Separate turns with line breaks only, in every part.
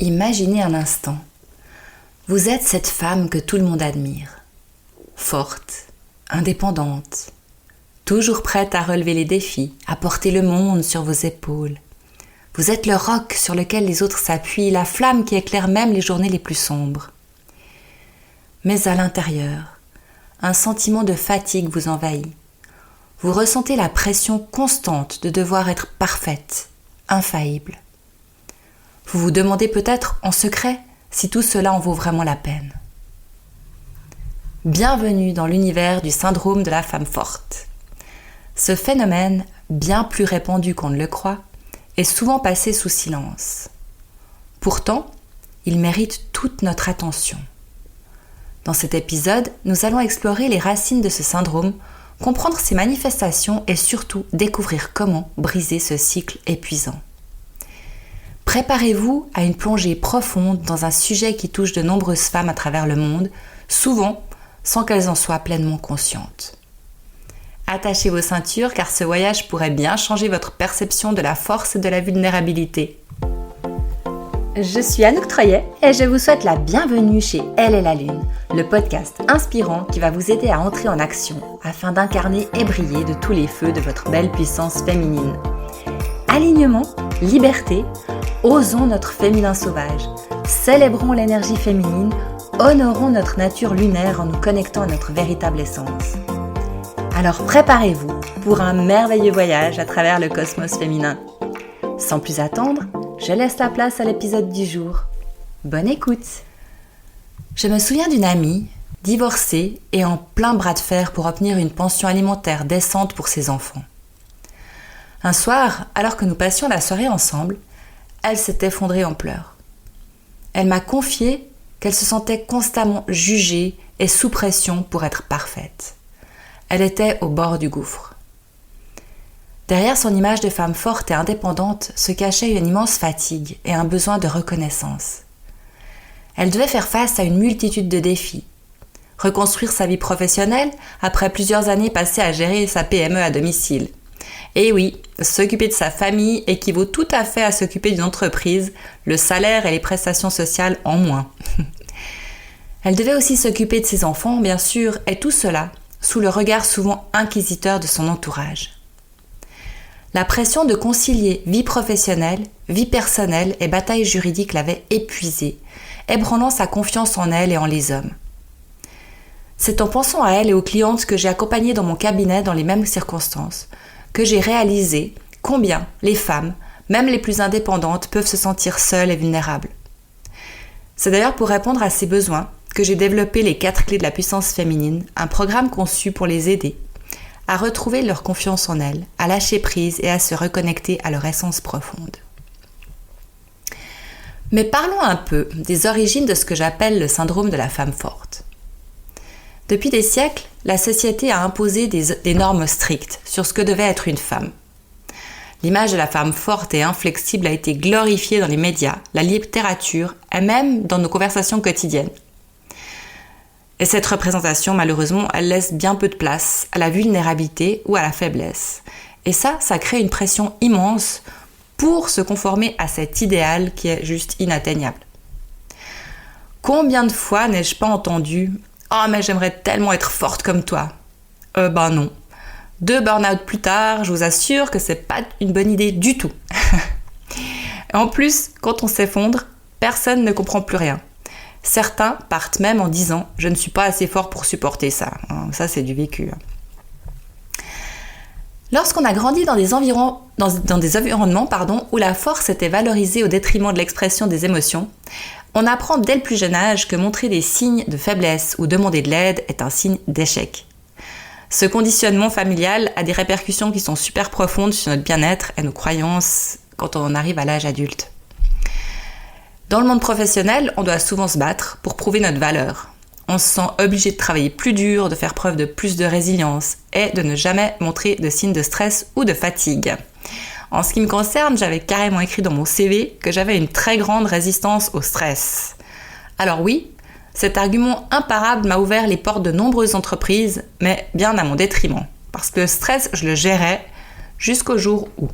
Imaginez un instant. Vous êtes cette femme que tout le monde admire. Forte, indépendante, toujours prête à relever les défis, à porter le monde sur vos épaules. Vous êtes le roc sur lequel les autres s'appuient, la flamme qui éclaire même les journées les plus sombres. Mais à l'intérieur, un sentiment de fatigue vous envahit. Vous ressentez la pression constante de devoir être parfaite, infaillible. Vous vous demandez peut-être en secret si tout cela en vaut vraiment la peine. Bienvenue dans l'univers du syndrome de la femme forte. Ce phénomène, bien plus répandu qu'on ne le croit, est souvent passé sous silence. Pourtant, il mérite toute notre attention. Dans cet épisode, nous allons explorer les racines de ce syndrome, comprendre ses manifestations et surtout découvrir comment briser ce cycle épuisant. Préparez-vous à une plongée profonde dans un sujet qui touche de nombreuses femmes à travers le monde, souvent sans qu'elles en soient pleinement conscientes. Attachez vos ceintures car ce voyage pourrait bien changer votre perception de la force et de la vulnérabilité. Je suis Anouk Troyet et je vous souhaite la bienvenue chez Elle et la Lune, le podcast inspirant qui va vous aider à entrer en action afin d'incarner et briller de tous les feux de votre belle puissance féminine. Alignement, liberté, osons notre féminin sauvage, célébrons l'énergie féminine, honorons notre nature lunaire en nous connectant à notre véritable essence. Alors préparez-vous pour un merveilleux voyage à travers le cosmos féminin. Sans plus attendre, je laisse la place à l'épisode du jour. Bonne écoute! Je me souviens d'une amie, divorcée et en plein bras de fer pour obtenir une pension alimentaire décente pour ses enfants. Un soir, alors que nous passions la soirée ensemble, elle s'est effondrée en pleurs. Elle m'a confié qu'elle se sentait constamment jugée et sous pression pour être parfaite. Elle était au bord du gouffre. Derrière son image de femme forte et indépendante se cachait une immense fatigue et un besoin de reconnaissance. Elle devait faire face à une multitude de défis. Reconstruire sa vie professionnelle après plusieurs années passées à gérer sa PME à domicile. Et oui, s'occuper de sa famille équivaut tout à fait à s'occuper d'une entreprise, le salaire et les prestations sociales en moins. Elle devait aussi s'occuper de ses enfants, bien sûr, et tout cela sous le regard souvent inquisiteur de son entourage. La pression de concilier vie professionnelle, vie personnelle et bataille juridique l'avait épuisée, ébranlant sa confiance en elle et en les hommes. C'est en pensant à elle et aux clientes que j'ai accompagnées dans mon cabinet dans les mêmes circonstances, que j'ai réalisé combien les femmes, même les plus indépendantes, peuvent se sentir seules et vulnérables. C'est d'ailleurs pour répondre à ces besoins que j'ai développé les 4 clés de la puissance féminine, un programme conçu pour les aider à retrouver leur confiance en elles, à lâcher prise et à se reconnecter à leur essence profonde. Mais parlons un peu des origines de ce que j'appelle le syndrome de la femme forte. Depuis des siècles, la société a imposé des normes strictes sur ce que devait être une femme. L'image de la femme forte et inflexible a été glorifiée dans les médias, la littérature et même dans nos conversations quotidiennes. Et cette représentation, malheureusement, elle laisse bien peu de place à la vulnérabilité ou à la faiblesse. Et ça crée une pression immense pour se conformer à cet idéal qui est juste inatteignable. Combien de fois n'ai-je pas entendu « Oh, mais j'aimerais tellement être forte comme toi !» Ben non. 2 burn-out plus tard, je vous assure que c'est pas une bonne idée du tout. Et en plus, quand on s'effondre, personne ne comprend plus rien. Certains partent même en disant « Je ne suis pas assez fort pour supporter ça ». Ça, c'est du vécu. Lorsqu'on a grandi dans des environnements où la force était valorisée au détriment de l'expression des émotions, on apprend dès le plus jeune âge que montrer des signes de faiblesse ou demander de l'aide est un signe d'échec. Ce conditionnement familial a des répercussions qui sont super profondes sur notre bien-être et nos croyances quand on arrive à l'âge adulte. Dans le monde professionnel, on doit souvent se battre pour prouver notre valeur. On se sent obligé de travailler plus dur, de faire preuve de plus de résilience et de ne jamais montrer de signes de stress ou de fatigue. En ce qui me concerne, j'avais carrément écrit dans mon CV que j'avais une très grande résistance au stress. Alors oui, cet argument imparable m'a ouvert les portes de nombreuses entreprises, mais bien à mon détriment. Parce que le stress, je le gérais jusqu'au jour où.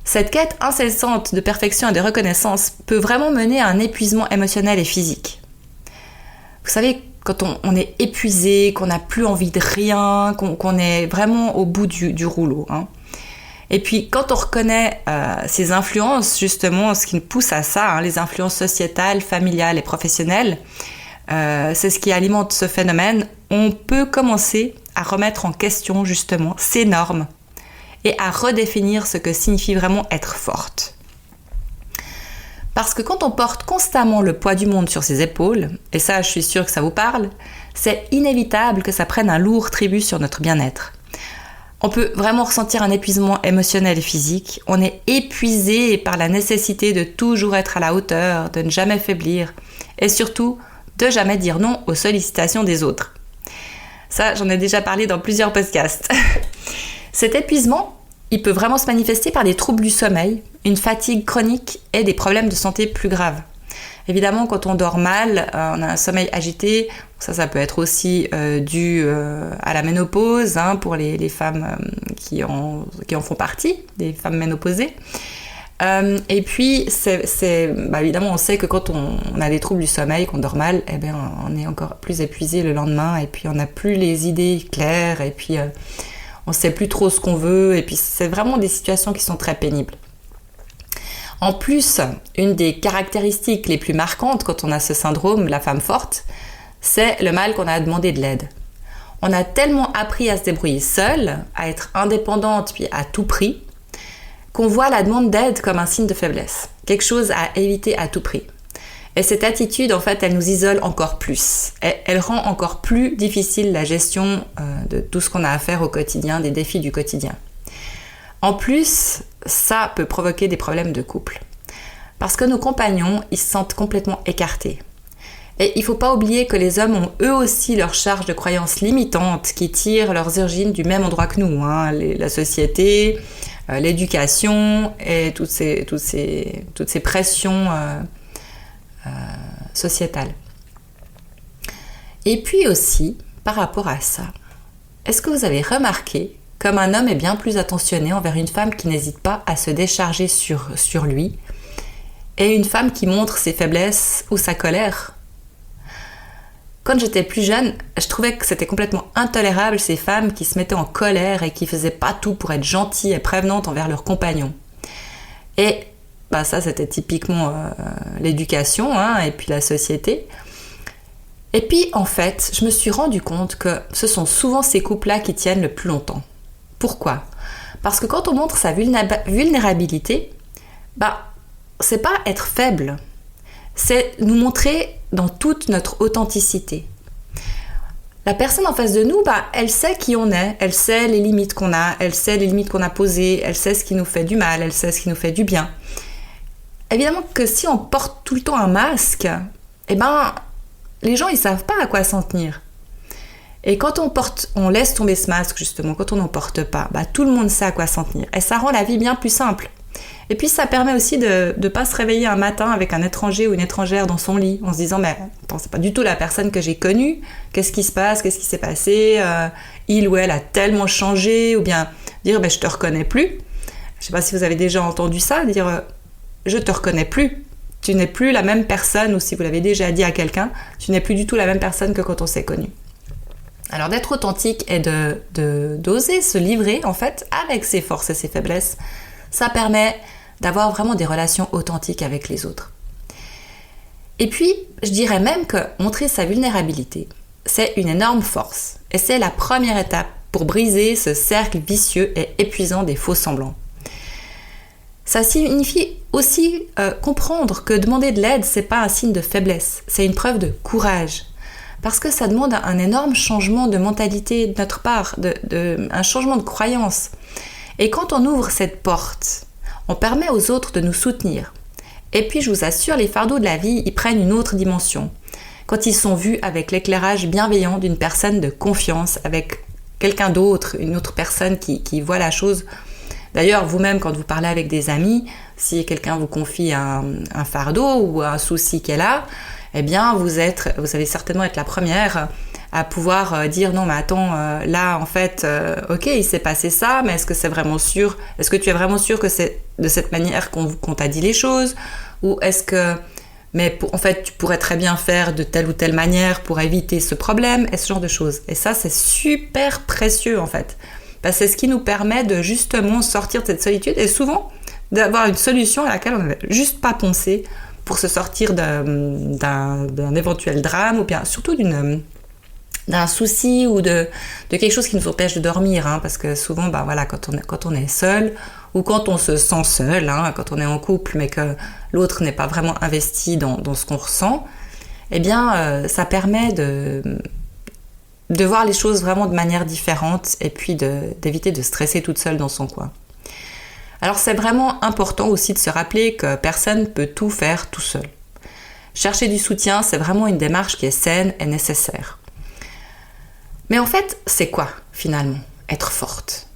Cette quête incessante de perfection et de reconnaissance peut vraiment mener à un épuisement émotionnel et physique. Vous savez, quand on est épuisé, qu'on n'a plus envie de rien, qu'on est vraiment au bout du rouleau. Et puis, quand on reconnaît ces influences, justement, ce qui nous pousse à ça, les influences sociétales, familiales et professionnelles, c'est ce qui alimente ce phénomène, on peut commencer à remettre en question, justement, ces normes et à redéfinir ce que signifie vraiment être forte. Parce que quand on porte constamment le poids du monde sur ses épaules, et ça je suis sûre que ça vous parle, c'est inévitable que ça prenne un lourd tribut sur notre bien-être. On peut vraiment ressentir un épuisement émotionnel et physique, on est épuisé par la nécessité de toujours être à la hauteur, de ne jamais faiblir, et surtout de jamais dire non aux sollicitations des autres. Ça, j'en ai déjà parlé dans plusieurs podcasts. Cet épuisement, il peut vraiment se manifester par des troubles du sommeil, une fatigue chronique et des problèmes de santé plus graves. Évidemment, quand on dort mal, on a un sommeil agité, ça peut être aussi dû à la ménopause, pour les femmes qui en font partie, des femmes ménopausées. Et puis, évidemment, on sait que quand on a des troubles du sommeil, qu'on dort mal, on est encore plus épuisé le lendemain, et puis on n'a plus les idées claires, et puis on ne sait plus trop ce qu'on veut, et puis c'est vraiment des situations qui sont très pénibles. En plus, une des caractéristiques les plus marquantes quand on a ce syndrome, la femme forte, c'est le mal qu'on a à demander de l'aide. On a tellement appris à se débrouiller seule, à être indépendante puis à tout prix, qu'on voit la demande d'aide comme un signe de faiblesse, quelque chose à éviter à tout prix. Et cette attitude, en fait, elle nous isole encore plus. Elle rend encore plus difficile la gestion de tout ce qu'on a à faire au quotidien, des défis du quotidien. En plus, ça peut provoquer des problèmes de couple. Parce que nos compagnons, ils se sentent complètement écartés. Et il ne faut pas oublier que les hommes ont eux aussi leur charge de croyances limitantes qui tirent leurs origines du même endroit que nous. La société, l'éducation et toutes ces pressions sociétales. Et puis aussi, par rapport à ça, est-ce que vous avez remarqué comme un homme est bien plus attentionné envers une femme qui n'hésite pas à se décharger sur lui et une femme qui montre ses faiblesses ou sa colère? Quand j'étais plus jeune, je trouvais que c'était complètement intolérable ces femmes qui se mettaient en colère et qui faisaient pas tout pour être gentilles et prévenantes envers leurs compagnons. Et ça, c'était typiquement l'éducation et puis la société. Et puis, en fait, je me suis rendu compte que ce sont souvent ces couples-là qui tiennent le plus longtemps. Pourquoi ? Parce que quand on montre sa vulnérabilité, c'est pas être faible, c'est nous montrer dans toute notre authenticité. La personne en face de nous, elle sait qui on est, elle sait les limites qu'on a, elle sait les limites qu'on a posées, elle sait ce qui nous fait du mal, elle sait ce qui nous fait du bien. Évidemment que si on porte tout le temps un masque, les gens ils savent pas à quoi s'en tenir. Et quand on laisse tomber ce masque justement, quand on n'en porte pas, tout le monde sait à quoi s'en tenir. Et ça rend la vie bien plus simple. Et puis ça permet aussi de ne pas se réveiller un matin avec un étranger ou une étrangère dans son lit en se disant c'est pas du tout la personne que j'ai connue, qu'est-ce qui se passe, qu'est-ce qui s'est passé, il ou elle a tellement changé, ou bien dire je te reconnais plus. Je sais pas si vous avez déjà entendu ça, dire je te reconnais plus, tu n'es plus la même personne, ou si vous l'avez déjà dit à quelqu'un, tu n'es plus du tout la même personne que quand on s'est connu. Alors d'être authentique et d'oser se livrer en fait avec ses forces et ses faiblesses, ça permet d'avoir vraiment des relations authentiques avec les autres. Et puis, je dirais même que montrer sa vulnérabilité, c'est une énorme force. Et c'est la première étape pour briser ce cercle vicieux et épuisant des faux semblants. Ça signifie aussi comprendre que demander de l'aide, c'est pas un signe de faiblesse, c'est une preuve de courage. Parce que ça demande un énorme changement de mentalité de notre part, un changement de croyance. Et quand on ouvre cette porte, on permet aux autres de nous soutenir. Et puis je vous assure, les fardeaux de la vie, ils prennent une autre dimension. Quand ils sont vus avec l'éclairage bienveillant d'une personne de confiance, avec quelqu'un d'autre, une autre personne qui voit la chose. D'ailleurs, vous-même, quand vous parlez avec des amis, si quelqu'un vous confie un fardeau ou un souci qu'elle a, vous allez certainement être la première à pouvoir dire non mais attends, là en fait, ok, il s'est passé ça, mais est-ce que c'est vraiment sûr? Est-ce que tu es vraiment sûr que c'est de cette manière qu'on t'a dit les choses? Ou est-ce que... Mais en fait, tu pourrais très bien faire de telle ou telle manière pour éviter ce problème, et ce genre de choses. Et ça, c'est super précieux en fait. Parce que c'est ce qui nous permet de justement sortir de cette solitude et souvent d'avoir une solution à laquelle on n'avait juste pas pensé pour se sortir d'un éventuel drame ou bien surtout d'un souci ou de quelque chose qui nous empêche de dormir. Hein, parce que souvent, bah, voilà, quand on est seul ou quand on se sent seul, hein, quand on est en couple mais que l'autre n'est pas vraiment investi dans ce qu'on ressent, eh bien, ça permet de voir les choses vraiment de manière différente et puis d'éviter de stresser toute seule dans son coin. Alors c'est vraiment important aussi de se rappeler que personne ne peut tout faire tout seul. Chercher du soutien, c'est vraiment une démarche qui est saine et nécessaire. Mais en fait, c'est quoi finalement être forte?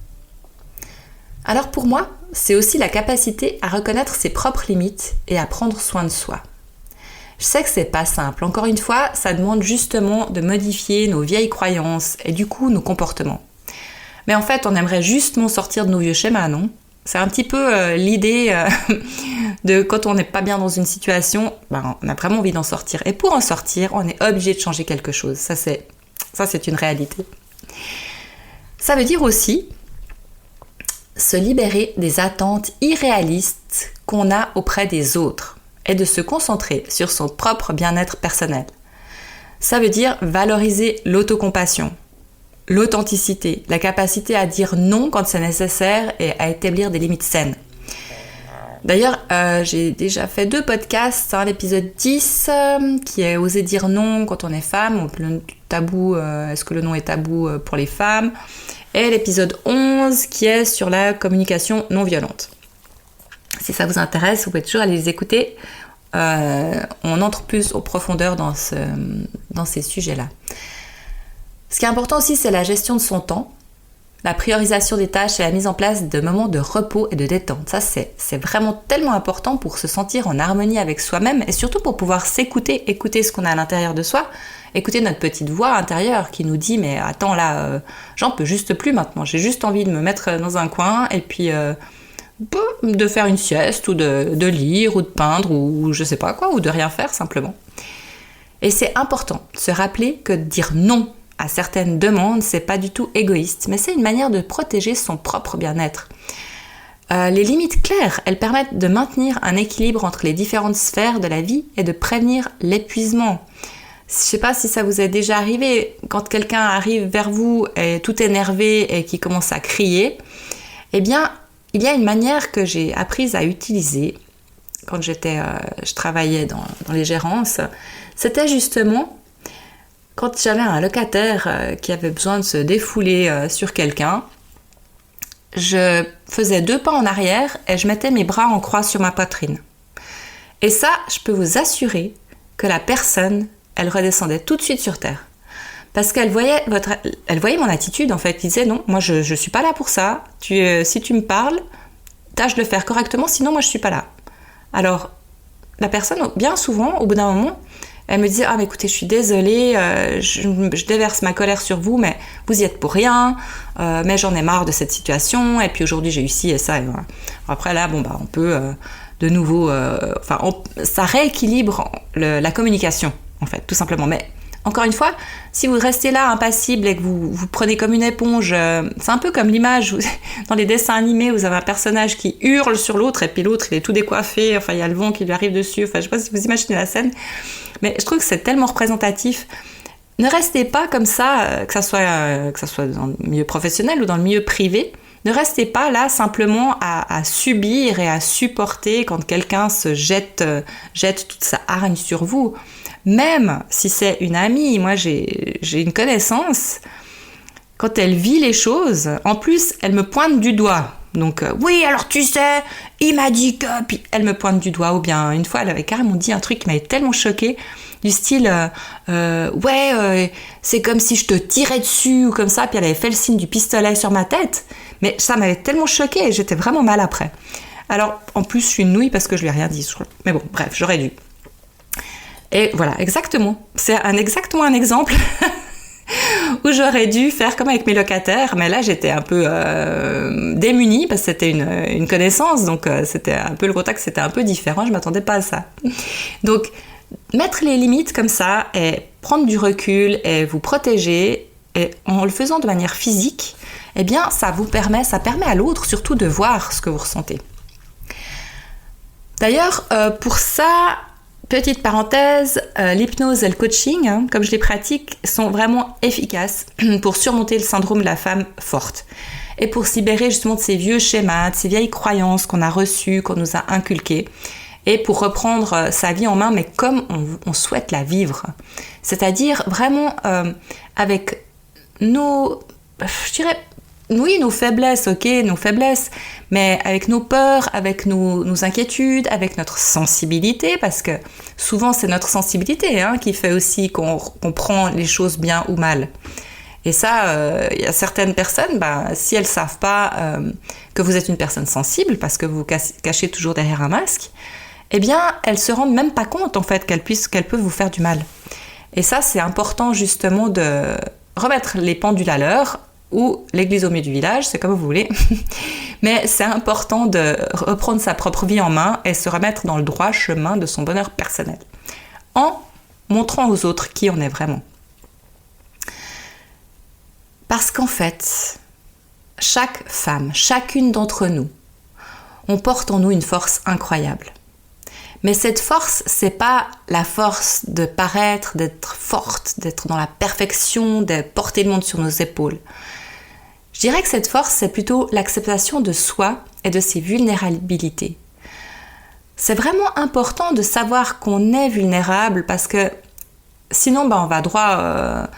Alors pour moi, c'est aussi la capacité à reconnaître ses propres limites et à prendre soin de soi. Je sais que c'est pas simple. Encore une fois, ça demande justement de modifier nos vieilles croyances et du coup nos comportements. Mais en fait, on aimerait justement sortir de nos vieux schémas, non? C'est un petit peu l'idée de quand on n'est pas bien dans une situation, ben, on a vraiment envie d'en sortir. Et pour en sortir, on est obligé de changer quelque chose. Ça, c'est une réalité. Ça veut dire aussi se libérer des attentes irréalistes qu'on a auprès des autres et de se concentrer sur son propre bien-être personnel. Ça veut dire valoriser l'autocompassion, l'authenticité, la capacité à dire non quand c'est nécessaire et à établir des limites saines. D'ailleurs, j'ai déjà fait 2 podcasts, hein, l'épisode 10 qui est oser dire non quand on est femme, le tabou, est-ce que le non est tabou pour les femmes, et l'épisode 11 qui est sur la communication non violente. Si ça vous intéresse, vous pouvez toujours aller les écouter. On entre plus en profondeur dans ces sujets-là. Ce qui est important aussi, c'est la gestion de son temps, la priorisation des tâches et la mise en place de moments de repos et de détente. Ça, c'est vraiment tellement important pour se sentir en harmonie avec soi-même et surtout pour pouvoir s'écouter, écouter ce qu'on a à l'intérieur de soi, écouter notre petite voix intérieure qui nous dit « mais attends là, j'en peux juste plus maintenant, j'ai juste envie de me mettre dans un coin et puis de faire une sieste ou de lire ou de peindre ou je sais pas quoi, ou de rien faire simplement ». Et c'est important de se rappeler que de dire non à certaines demandes, c'est pas du tout égoïste, mais c'est une manière de protéger son propre bien-être. Les limites claires, elles permettent de maintenir un équilibre entre les différentes sphères de la vie et de prévenir l'épuisement. Je sais pas si ça vous est déjà arrivé, quand quelqu'un arrive vers vous et tout énervé et qui commence à crier, eh bien, il y a une manière que j'ai apprise à utiliser quand je travaillais dans les gérances, c'était justement quand j'avais un locataire qui avait besoin de se défouler sur quelqu'un, je faisais 2 pas en arrière et je mettais mes bras en croix sur ma poitrine. Et ça, je peux vous assurer que la personne, elle redescendait tout de suite sur terre. Parce qu'elle voyait mon attitude en fait. Elle disait non, moi je suis pas là pour ça. Si tu me parles, tâche de le faire correctement, sinon moi je suis pas là. Alors, la personne, bien souvent, au bout d'un moment, elle me disait « Ah, mais écoutez, je suis désolée, je déverse ma colère sur vous, mais vous y êtes pour rien, mais j'en ai marre de cette situation, et puis aujourd'hui j'ai eu ci et ça. » et voilà. Après là, bon, bah, on peut de nouveau... ça rééquilibre la communication, en fait, tout simplement. Mais encore une fois, si vous restez là impassible et que vous prenez comme une éponge, c'est un peu comme l'image dans les dessins animés où vous avez un personnage qui hurle sur l'autre et puis l'autre il est tout décoiffé, enfin il y a le vent qui lui arrive dessus, enfin je sais pas si vous imaginez la scène, mais je trouve que c'est tellement représentatif. Ne restez pas comme ça, que ça soit dans le milieu professionnel ou dans le milieu privé. Ne restez pas là simplement à subir et à supporter quand quelqu'un se jette toute sa hargne sur vous. Même si c'est une amie, moi j'ai une connaissance, quand elle vit les choses, en plus elle me pointe du doigt. Donc oui, alors tu sais, il m'a dit que... Puis elle me pointe du doigt, ou bien une fois elle avait carrément dit un truc qui m'avait tellement choquée, du style c'est comme si je te tirais dessus ou comme ça, puis elle avait fait le signe du pistolet sur ma tête. Mais ça m'avait tellement choquée et j'étais vraiment mal après. Alors en plus je suis une nouille parce que je lui ai rien dit, je crois. Mais bon, bref, j'aurais dû. Et voilà, exactement. C'est exactement un exemple où j'aurais dû faire comme avec mes locataires, mais là j'étais un peu démunie parce que c'était une connaissance, donc c'était un peu le contexte, c'était un peu différent, je m'attendais pas à ça. Donc mettre les limites comme ça et prendre du recul et vous protéger, et en le faisant de manière physique, eh bien ça permet à l'autre surtout de voir ce que vous ressentez. D'ailleurs, pour ça, petite parenthèse, l'hypnose et le coaching, comme je les pratique, sont vraiment efficaces pour surmonter le syndrome de la femme forte et pour se libérer justement de ces vieux schémas, de ces vieilles croyances qu'on a reçues, qu'on nous a inculquées, et pour reprendre sa vie en main, mais comme on souhaite la vivre. C'est-à-dire vraiment avec nos faiblesses, nos faiblesses, mais avec nos peurs, avec nos inquiétudes, avec notre sensibilité, parce que souvent c'est notre sensibilité qui fait aussi qu'on prend les choses bien ou mal. Et ça, il y a certaines personnes, si elles ne savent pas que vous êtes une personne sensible, parce que vous cachez toujours derrière un masque, eh bien, elles ne se rendent même pas compte en fait qu'elles peuvent vous faire du mal. Et ça, c'est important justement de remettre les pendules à l'heure, ou l'église au milieu du village, c'est comme vous voulez. Mais c'est important de reprendre sa propre vie en main et se remettre dans le droit chemin de son bonheur personnel, en montrant aux autres qui on est vraiment. Parce qu'en fait, chaque femme, chacune d'entre nous, on porte en nous une force incroyable. Mais cette force, c'est pas la force de paraître, d'être forte, d'être dans la perfection, de porter le monde sur nos épaules. Je dirais que cette force, c'est plutôt l'acceptation de soi et de ses vulnérabilités. C'est vraiment important de savoir qu'on est vulnérable parce que sinon, on va droit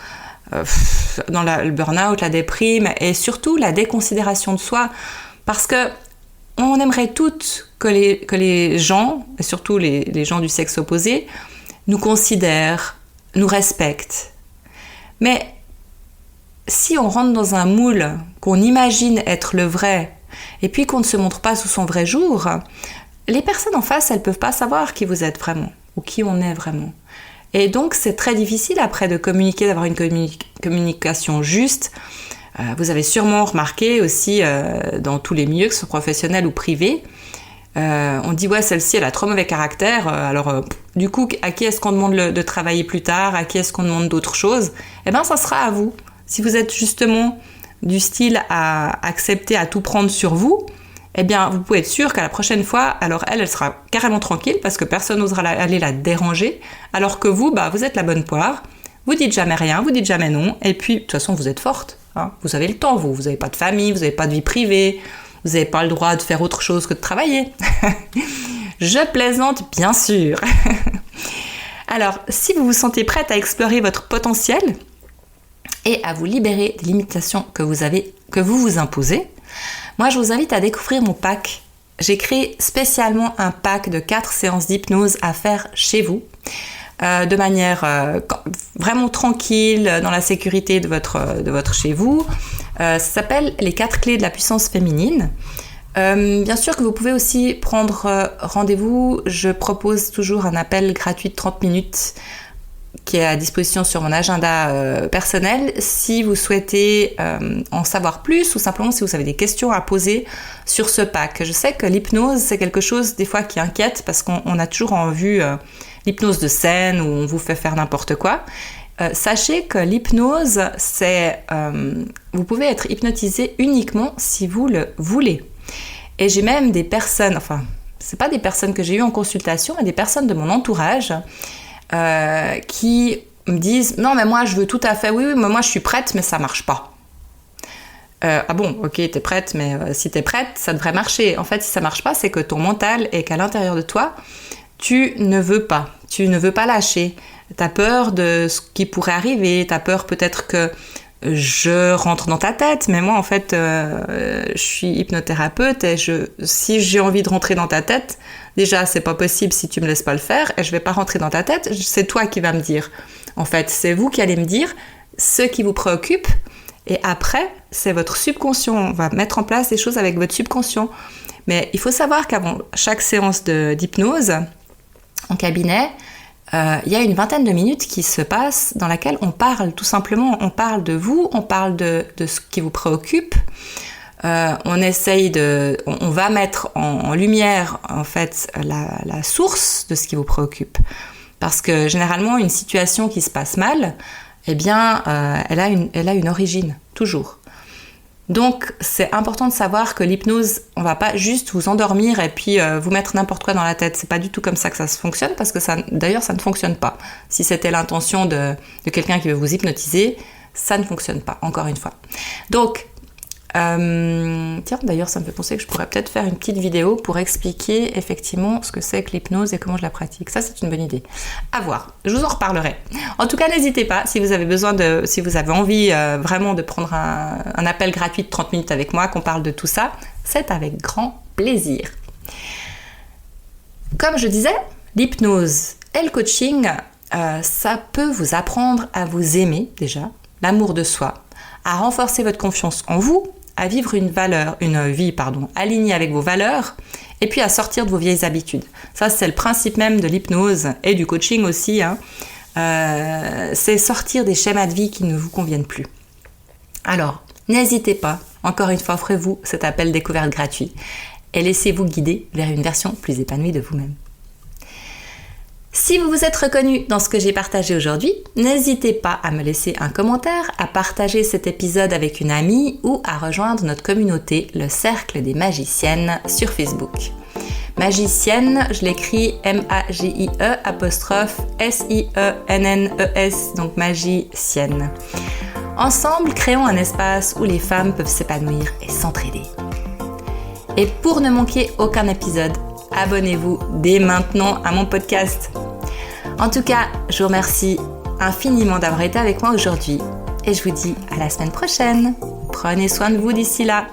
dans le burn-out, la déprime et surtout la déconsidération de soi parce que on aimerait toutes que les gens, et surtout les gens du sexe opposé, nous considèrent, nous respectent. Mais si on rentre dans un moule qu'on imagine être le vrai, et puis qu'on ne se montre pas sous son vrai jour, les personnes en face, elles ne peuvent pas savoir qui vous êtes vraiment, ou qui on est vraiment. Et donc, c'est très difficile après de communiquer, d'avoir une communication juste. Vous avez sûrement remarqué aussi dans tous les milieux, que ce soit professionnels ou privés, on dit celle-ci elle a trop mauvais caractère, alors du coup à qui est-ce qu'on demande de travailler plus tard, à qui est-ce qu'on demande d'autres choses, ça sera à vous. Si vous êtes justement du style à accepter à tout prendre sur vous, vous pouvez être sûr qu'à la prochaine fois, alors elle sera carrément tranquille parce que personne n'osera aller la déranger, alors que vous êtes la bonne poire, vous dites jamais rien, vous dites jamais non, et puis de toute façon vous êtes forte. Vous avez le temps, vous n'avez pas de famille, vous n'avez pas de vie privée, vous n'avez pas le droit de faire autre chose que de travailler. Je plaisante, bien sûr. Alors, si vous vous sentez prête à explorer votre potentiel et à vous libérer des limitations que vous vous imposez, moi je vous invite à découvrir mon pack. J'ai créé spécialement un pack de 4 séances d'hypnose à faire chez vous. De manière vraiment tranquille, dans la sécurité de votre chez vous. Ça s'appelle les 4 clés de la puissance féminine. Bien sûr que vous pouvez aussi prendre rendez-vous. Je propose toujours un appel gratuit de 30 minutes qui est à disposition sur mon agenda personnel si vous souhaitez en savoir plus ou simplement si vous avez des questions à poser sur ce pack. Je sais que l'hypnose, c'est quelque chose des fois qui inquiète parce qu'on a toujours en vue l'hypnose de scène où on vous fait faire n'importe quoi. Sachez que l'hypnose, vous pouvez être hypnotisé uniquement si vous le voulez. Et j'ai même des personnes, c'est pas des personnes que j'ai eues en consultation, mais des personnes de mon entourage qui me disent « Non, mais moi, je veux tout à fait, oui, mais moi, je suis prête, mais ça marche pas. » Ah bon, ok, t'es prête, mais si t'es prête, ça devrait marcher. En fait, si ça marche pas, c'est que ton mental est qu'à l'intérieur de toi, tu ne veux pas lâcher. T'as peur de ce qui pourrait arriver, t'as peur peut-être que je rentre dans ta tête, mais moi en fait je suis hypnothérapeute et si j'ai envie de rentrer dans ta tête, déjà c'est pas possible si tu me laisses pas le faire et je vais pas rentrer dans ta tête, c'est toi qui vas me dire. En fait, c'est vous qui allez me dire ce qui vous préoccupe et après, c'est votre subconscient. On va mettre en place des choses avec votre subconscient. Mais il faut savoir qu'avant chaque séance d'hypnose, en cabinet, il y a une vingtaine de minutes qui se passent dans laquelle on parle tout simplement, on parle de vous, on parle de ce qui vous préoccupe. On va mettre en lumière en fait la source de ce qui vous préoccupe. Parce que généralement, une situation qui se passe mal, eh bien, elle a une origine, toujours. Donc, c'est important de savoir que l'hypnose, on va pas juste vous endormir et puis vous mettre n'importe quoi dans la tête. C'est pas du tout comme ça que ça se fonctionne, parce que d'ailleurs, ça ne fonctionne pas. Si c'était l'intention de quelqu'un qui veut vous hypnotiser, ça ne fonctionne pas, encore une fois. Donc, tiens, d'ailleurs, ça me fait penser que je pourrais peut-être faire une petite vidéo pour expliquer effectivement ce que c'est que l'hypnose et comment je la pratique. Ça, c'est une bonne idée. À voir. Je vous en reparlerai. En tout cas, n'hésitez pas, si vous avez envie vraiment de prendre un appel gratuit de 30 minutes avec moi, qu'on parle de tout ça, c'est avec grand plaisir. Comme je disais, l'hypnose et le coaching, ça peut vous apprendre à vous aimer déjà, l'amour de soi, à renforcer votre confiance en vous, à vivre une vie alignée avec vos valeurs, et puis à sortir de vos vieilles habitudes. Ça, c'est le principe même de l'hypnose et du coaching aussi. C'est sortir des schémas de vie qui ne vous conviennent plus. Alors, n'hésitez pas, encore une fois, offrez-vous cet appel découverte gratuit et laissez-vous guider vers une version plus épanouie de vous-même. Si vous vous êtes reconnu dans ce que j'ai partagé aujourd'hui, n'hésitez pas à me laisser un commentaire, à partager cet épisode avec une amie ou à rejoindre notre communauté, le Cercle des Magiciennes, sur Facebook. Magicienne, je l'écris MAGIE_SIENNES, donc magicienne. Ensemble, créons un espace où les femmes peuvent s'épanouir et s'entraider. Et pour ne manquer aucun épisode, abonnez-vous dès maintenant à mon podcast. En tout cas, je vous remercie infiniment d'avoir été avec moi aujourd'hui et je vous dis à la semaine prochaine. Prenez soin de vous d'ici là.